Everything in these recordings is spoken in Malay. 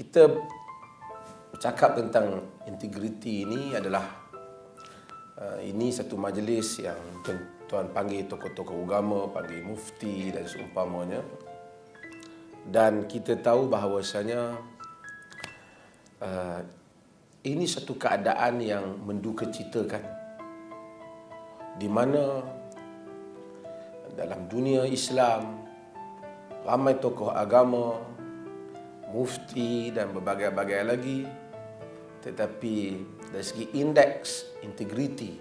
kita bercakap tentang integriti ini adalah ini satu majlis yang tuan panggil tokoh-tokoh agama, panggil mufti dan seumpamanya. Dan kita tahu bahawasanya ini satu keadaan yang mendukacitakan, di mana dalam dunia Islam ramai tokoh agama, mufti dan berbagai-bagai lagi, tetapi dari segi indeks integriti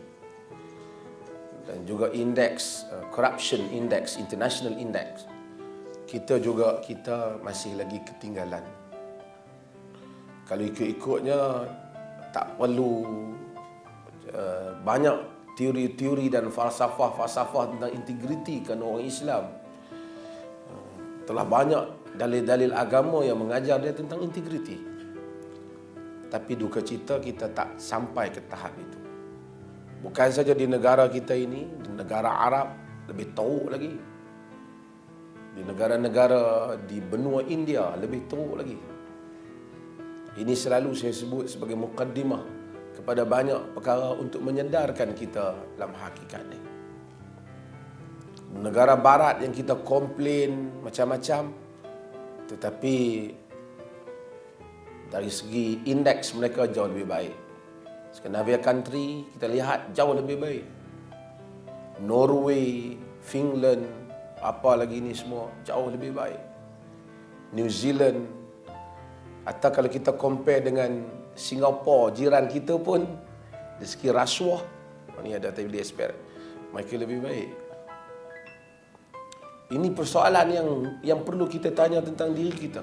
dan juga indeks corruption index, international index, kita masih lagi ketinggalan. Kalau ikut-ikutnya tak perlu banyak teori-teori dan falsafah tentang integriti kerana orang Islam telah banyak dalil-dalil agama yang mengajar dia tentang integriti. Tapi duka cita kita tak sampai ke tahap itu. Bukan saja di negara kita ini, di negara Arab lebih teruk lagi. Di negara-negara di benua India lebih teruk lagi. Ini selalu saya sebut sebagai mukaddimah kepada banyak perkara untuk menyedarkan kita dalam hakikat ini. Negara barat yang kita komplain macam-macam, tetapi dari segi indeks mereka jauh lebih baik. Scandinavia country kita lihat jauh lebih baik. Norway, Finland, apa lagi ni semua jauh lebih baik. New Zealand, atau kalau kita compare dengan Singapura, jiran kita pun dari segi rasuah, ni ada tadi aspek mereka lebih baik. Ini persoalan yang perlu kita tanya tentang diri kita.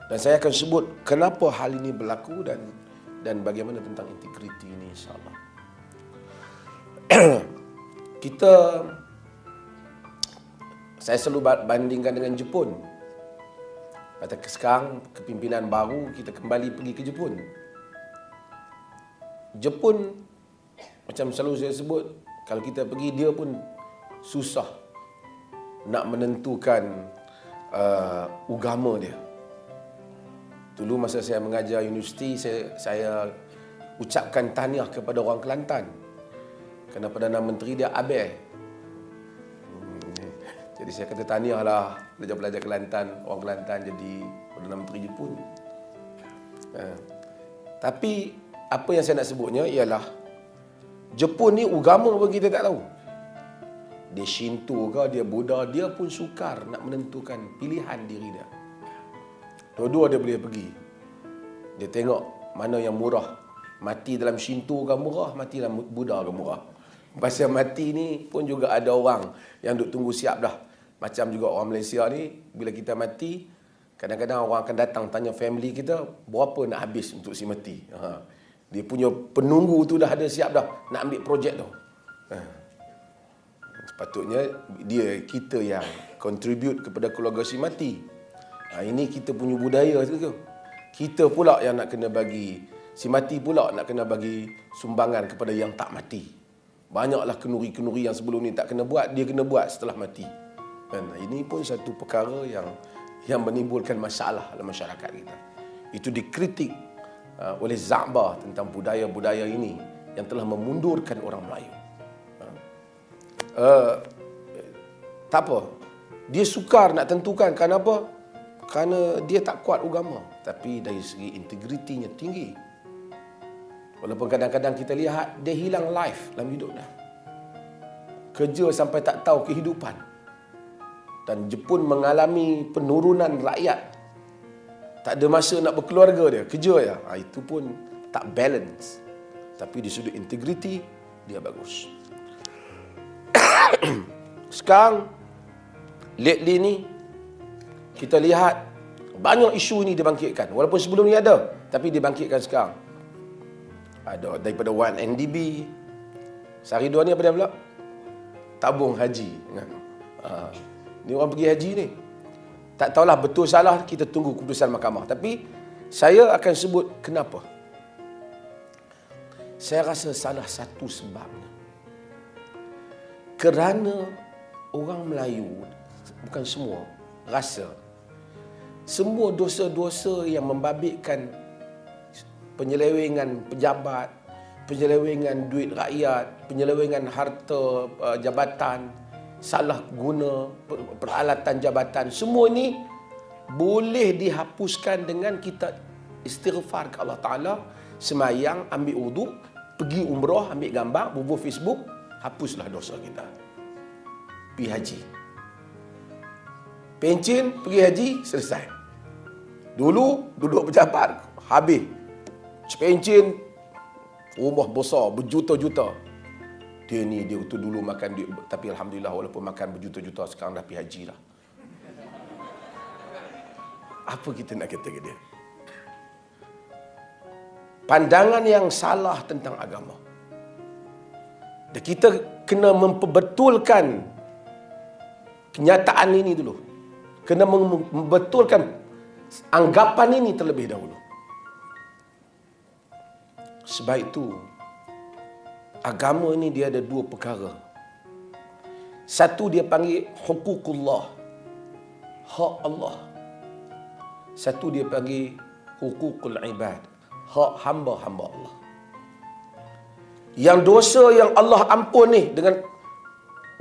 Dan saya akan sebut kenapa hal ini berlaku dan bagaimana tentang integriti ini, insyaAllah. Saya selalu bandingkan dengan Jepun. Kata sekarang kepimpinan baru, kita kembali pergi ke Jepun. Jepun, macam selalu saya sebut, kalau kita pergi dia pun susah nak menentukan agama dia. Dulu masa saya mengajar universiti, saya ucapkan tahniah kepada orang Kelantan kerana Perdana Menteri dia Abe. Jadi saya kata tahniah lah pelajar-pelajar Kelantan, orang Kelantan jadi Perdana Menteri Jepun. Tapi apa yang saya nak sebutnya ialah Jepun ni agama pun kita tak tahu. Dia Shinto ke, dia Buddha, dia pun sukar nak menentukan pilihan diri dia. Dua-dua dia boleh pergi. Dia tengok mana yang murah. Mati dalam Shinto ke murah, mati dalam Buddha ke murah. Pasal mati ni pun juga ada orang yang duk tunggu siap dah. Macam juga orang Malaysia ni, bila kita mati, kadang-kadang orang akan datang tanya family kita, berapa nak habis untuk si mati. Dia punya penunggu tu dah ada siap dah, nak ambil projek tu. Sepatutnya kita yang contribute kepada keluarga si mati. Ini kita punya budaya tu. Kita pula yang nak kena bagi, si mati pula nak kena bagi sumbangan kepada yang tak mati. Banyaklah kenuri-kenuri yang sebelum ni tak kena buat, dia kena buat setelah mati. Ini pun satu perkara yang menimbulkan masalah dalam masyarakat kita. Itu dikritik oleh Za'bah tentang budaya-budaya ini yang telah memundurkan orang Melayu. Tak apa, dia sukar nak tentukan. Kenapa? Kerana dia tak kuat agama, tapi dari segi integritinya tinggi. Walaupun kadang-kadang kita lihat dia hilang life dalam hidup dah. Kerja sampai tak tahu kehidupan. Dan Jepun mengalami penurunan rakyat. Tak ada masa nak berkeluarga dia, kerja ya. Itu pun tak balance. Tapi di sudut integriti dia bagus. Sekarang lately ni kita lihat banyak isu ini dibangkitkan. Walaupun sebelum ni ada, tapi dibangkitkan sekarang. Ada daripada 1MDB. Sehari dua ni apa dia pula? Tabung haji. Ni orang pergi haji ni. Tak tahulah betul salah, kita tunggu keputusan mahkamah. Tapi saya akan sebut kenapa. Saya rasa salah satu sebabnya, kerana orang Melayu, bukan semua, rasa semua dosa-dosa yang membabitkan penyelewengan pejabat, penyelewengan duit rakyat, penyelewengan harta jabatan, salah guna peralatan jabatan, semua ni boleh dihapuskan dengan kita istighfar ke Allah Ta'ala, semayang, ambil wuduk, pergi umrah, ambil gambar, bubuh Facebook, hapuslah dosa kita. Pergi haji. Pencen, pergi haji, selesai. Dulu, duduk pejabat, habis. Pencen, rumah besar, berjuta-juta. Dia tu dulu makan duit, tapi Alhamdulillah walaupun makan berjuta-juta, sekarang dah pergi haji lah. Apa kita nak kata ke dia? Pandangan yang salah tentang agama. Dan kita kena memperbetulkan kenyataan ini dulu. Kena membetulkan anggapan ini terlebih dahulu. Sebab itu, agama ini dia ada dua perkara. Satu dia panggil hukukullah, hak Allah. Satu dia panggil hukukul ibad, hak hamba-hamba Allah. Yang dosa yang Allah ampun ni, dengan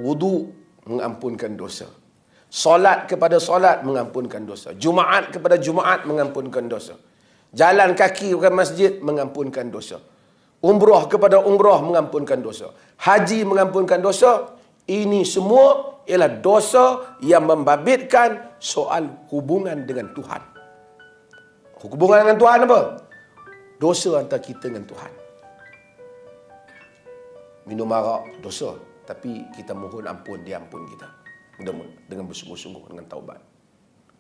wudu mengampunkan dosa, solat kepada solat mengampunkan dosa, Jumaat kepada Jumaat mengampunkan dosa, jalan kaki ke masjid mengampunkan dosa, umrah kepada umrah mengampunkan dosa, haji mengampunkan dosa. Ini semua ialah dosa yang membabitkan soal hubungan dengan Tuhan. Hubungan dengan Tuhan apa? Dosa antara kita dengan Tuhan. Minum arak dosa, tapi kita mohon ampun, dia ampun kita dengan bersungguh-sungguh, dengan taubat.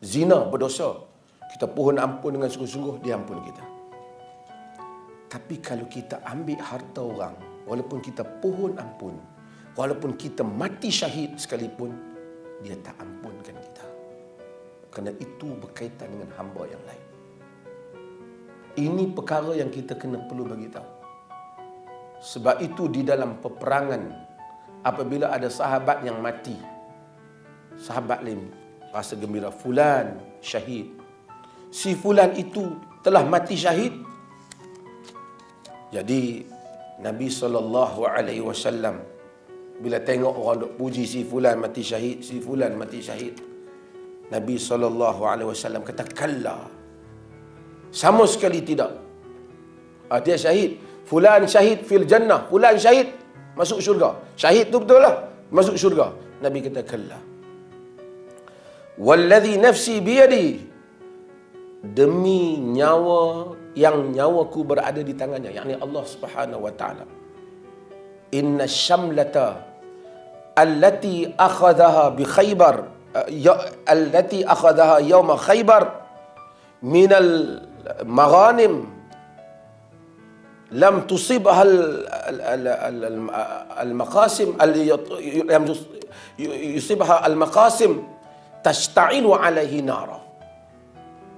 Zina berdosa, kita pohon ampun dengan sungguh-sungguh, dia ampun kita. Tapi kalau kita ambil harta orang, walaupun kita pohon ampun, walaupun kita mati syahid sekalipun, dia tak ampunkan kita. Kerana itu berkaitan dengan hamba yang lain. Ini perkara yang kita kena perlu bagi tahu. Sebab itu di dalam peperangan, apabila ada sahabat yang mati, sahabat lain rasa gembira, fulan syahid. Si fulan itu telah mati syahid. Jadi Nabi SAW bila tengok orang duk puji si fulan mati syahid, si fulan mati syahid, Nabi SAW kata, kalla, sama sekali tidak. Dia syahid, fulan syahid fil jannah, fulan syahid masuk syurga. Syahid tu betul lah, masuk syurga. Nabi kata, kalla, walladhi nafsi biyadi, demi nyawa yang nyawaku berada di tangannya, yakni Allah Subhanahu wa taala, inna syamlata allati akhadhaha bi Khaybar, allati akhadhaha yawma Khaybar min al maghanim lam tusibha al maqasim, lam yusibha al maqasim tashta'ilu alaihi nara.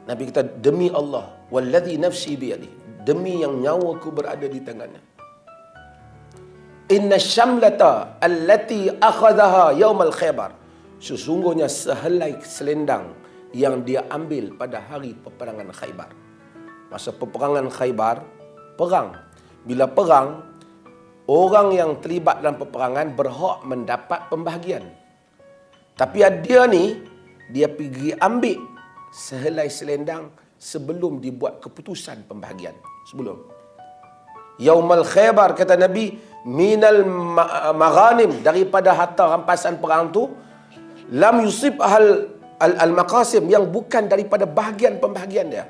Nabi kata, demi Allah, walladhi nafsi biyadi, demi yang nyawaku berada di tangannya, inna syamlata allati akhadhaha yaumal Khaybar, sesungguhnya sehelai selendang yang dia ambil pada hari peperangan Khaybar. Masa peperangan Khaybar, perang. Bila perang, orang yang terlibat dalam peperangan berhak mendapat pembahagian. Tapi dia ni, dia pergi ambil sehelai selendang sebelum dibuat keputusan pembahagian. Sebelum Yaumal Khaybar, kata Nabi, minal maghanim, daripada harta rampasan perang tu, lam yusib al-maqasim, yang bukan daripada bahagian-pembahagian dia,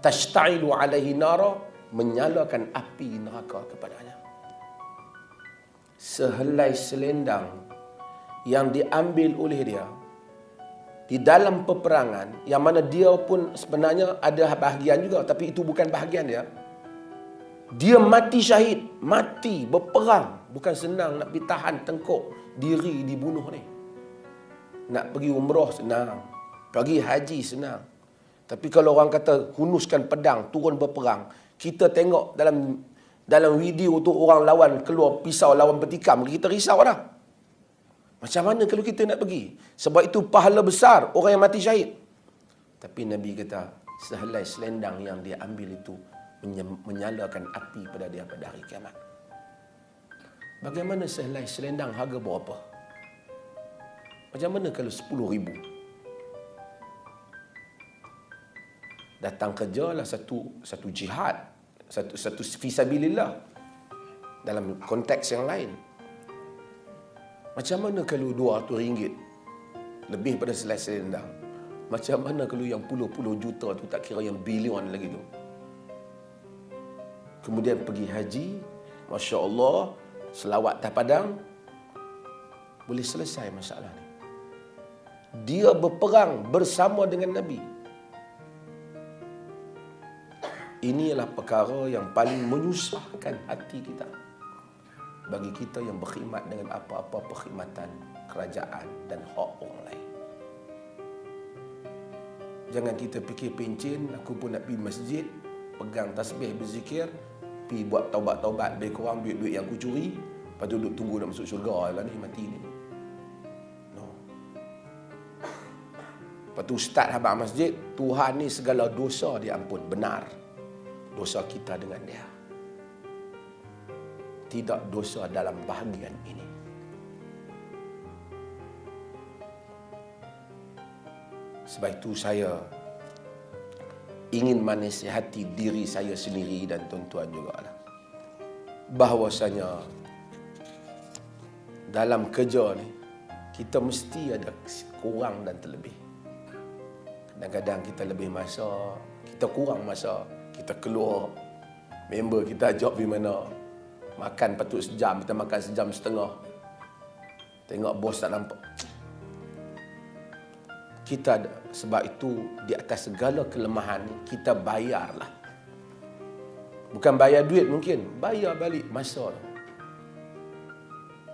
tashta'ilu alaihi nara, menyalakan api neraka kepadanya. Sehelai selendang yang diambil oleh dia di dalam peperangan, yang mana dia pun sebenarnya ada bahagian juga, tapi itu bukan bahagian dia. Dia mati syahid, mati berperang. Bukan senang nak pergi tahan tengkuk diri dibunuh ni. Nak pergi umrah senang, pergi haji senang. Tapi kalau orang kata hunuskan pedang, turun berperang, kita tengok dalam video tu orang lawan keluar pisau lawan bertikam, kita risau dah. Macam mana kalau kita nak pergi? Sebab itu pahala besar orang yang mati syahid. Tapi Nabi kata, sehelai selendang yang dia ambil itu menyalakan api pada dia pada hari kiamat. Bagaimana sehelai selendang harga berapa? Macam mana kalau 10,000? Datang kerja lah satu jihad, satu fisabilillah dalam konteks yang lain. Macam mana kalau RM200 lebih pada sehelai selendang? Macam mana kalau yang puluh-puluh juta tu, tak kira yang bilion lagi tu? Kemudian pergi haji, Masya Allah, selawat atas padang, boleh selesai masalah ni. Dia berperang bersama dengan Nabi. Ini adalah perkara yang paling menyusahkan hati kita. Bagi kita yang berkhidmat dengan apa-apa perkhidmatan kerajaan dan hak orang lain. Jangan kita fikir pencen, aku pun nak pergi masjid, pegang tasbih berzikir, pergi buat taubat-taubat, lebih kurang duit-duit yang aku curi, lepas tu duduk tunggu nak masuk syurga lah ni, mati ni. No. Lepas tu ustaz habaq masjid, Tuhan ni segala dosa dia ampun. Benar. Dosa kita dengan dia. Tidak dosa dalam bahagian ini. Sebab itu saya ingin menasihati diri saya sendiri dan tuan-tuan jugalah. Bahawasanya dalam kerja ni, kita mesti ada kurang dan terlebih. Kadang-kadang kita lebih masa, kita kurang masa, kita keluar, member kita ajak pergi mana, makan patut sejam, kita makan sejam setengah. Tengok bos tak nampak. Kita ada, sebab itu di atas segala kelemahan ni, kita bayarlah. Bukan bayar duit mungkin, bayar balik masa.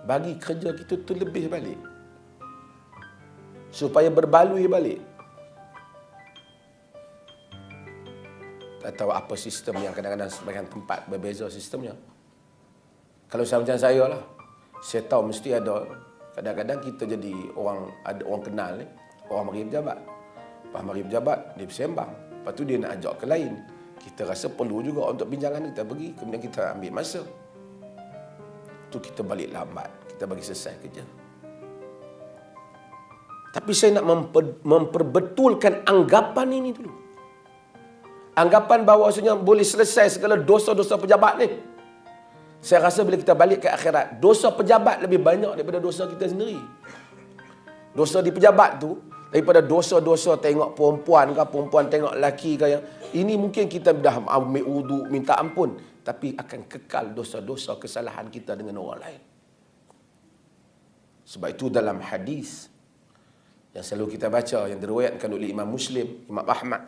Bagi kerja kita tu lebih balik. Supaya berbaloi balik. Tak tahu apa sistem yang kadang-kadang sebagian tempat berbeza sistemnya. Kalau macam saya lah, saya tahu mesti ada, kadang-kadang kita jadi ada orang kenal ni, orang mari pejabat. Lepas mari pejabat, dia bersembang. Lepas tu dia nak ajak ke lain. Kita rasa perlu juga untuk binjangan kita pergi. Kemudian kita ambil masa. Tu kita balik lambat. Kita bagi selesai kerja. Tapi saya nak memperbetulkan anggapan ini dulu. Anggapan bahawasanya boleh selesai segala dosa-dosa pejabat ni. Saya rasa bila kita balik ke akhirat, dosa pejabat lebih banyak daripada dosa kita sendiri. Dosa di pejabat tu, daripada dosa-dosa tengok perempuan ke, perempuan tengok lelaki ke, yang ini mungkin kita dah ambil wudu, minta ampun, tapi akan kekal dosa-dosa kesalahan kita dengan orang lain. Sebab itu dalam hadis yang selalu kita baca, yang diriwayatkan oleh Imam Muslim, Imam Ahmad,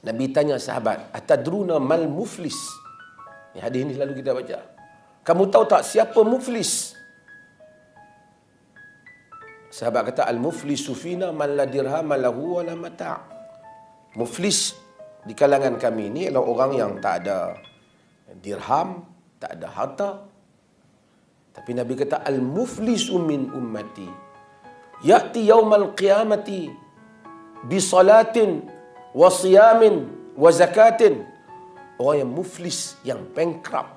Nabi tanya sahabat, atadruna mal muflis? Ni hadis ni selalu kita baca. Kamu tahu tak siapa muflis? Sahabat kata, al-muflisu fina man la dirham lahu wa la mata'. Muflis di kalangan kami ni adalah orang yang tak ada dirham, tak ada harta. Tapi Nabi kata, al-muflisu min ummati ya'ti yaumal qiyamati bi salatin wa siyamin wa zakatin. Orang yang muflis, yang bankrupt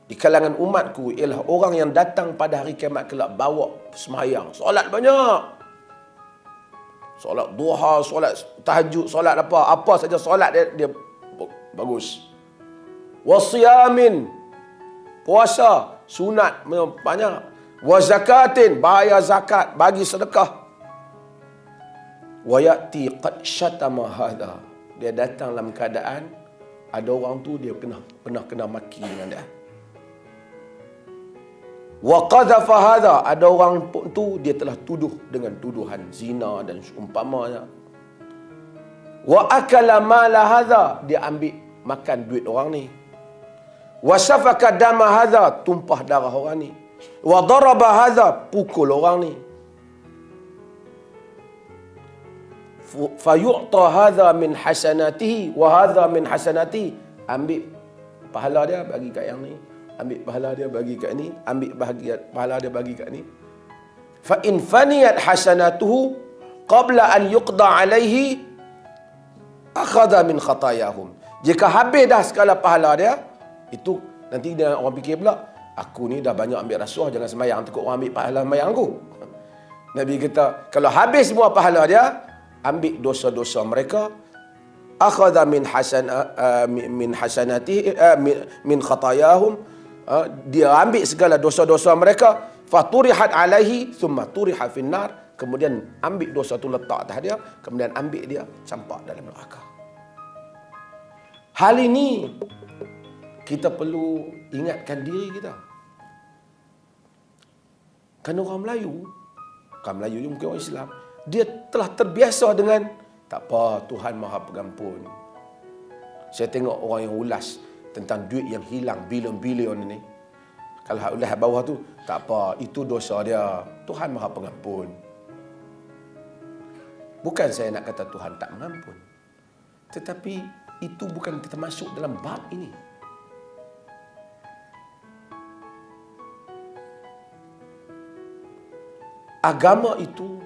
di kalangan umatku ialah orang yang datang pada hari kiamat kelak bawa sembahyang, solat banyak, solat duha, solat tahajud, solat apa saja solat dia bagus. Wasiyamin, puasa sunat banyak. Wa zakatin, bayar zakat, bagi sedekah. Wa yati qad syatama hadha, dia datang dalam keadaan ada orang tu dia pernah kena maki dengan dia. Wa qadhafa hadha, ada orang tu dia telah tuduh dengan tuduhan zina dan seumpamanya. Wa akala mala hadha, dia ambil makan duit orang ni. Wa safaka dama hadha, tumpah darah orang ni. Wa daraba hadha, pukul orang ni. Fa yu'ta hadha min hasanatihi wa hadha min hasanatihi, ambil pahala dia bagi kat yang ni, ambil pahala dia bagi kat ni, ambil pahala dia bagi kat ni. Fa in faniyat hasanatuhu qabla an yuqda alaihi akhadha min khatayahum. Jika habis dah segala pahala dia, itu nanti dia orang fikir pula, aku ni dah banyak ambil rasuah, jangan sembahyang, takut orang ambil pahala sembahyang aku. Nabi kata, kalau habis semua pahala dia, ambil dosa-dosa mereka, akhadha min hasanati min khatayahum, dia ambil segala dosa-dosa mereka, faturihat alaihi thumma turiha finnar, kemudian ambil dosa tu letak atas dia, kemudian ambil dia campak dalam neraka. Hal ini kita perlu ingatkan diri kita. Kerana orang Melayu mungkin orang Islam, dia telah terbiasa dengan tak apa, Tuhan Maha Pengampun. Saya tengok orang yang ulas tentang duit yang hilang bilion-bilion ini. Kalau ulas bawah tu, tak apa, itu dosa dia, Tuhan Maha Pengampun. Bukan saya nak kata Tuhan tak mengampun, tetapi itu bukan termasuk dalam bab ini. Agama itu,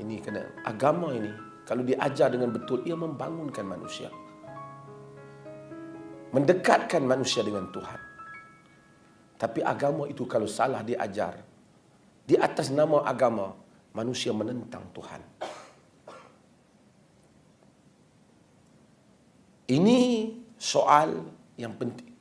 ini kena, agama ini kalau diajar dengan betul, ia membangunkan manusia, mendekatkan manusia dengan Tuhan. Tapi agama itu kalau salah diajar, di atas nama agama, manusia menentang Tuhan. Ini soal yang penting.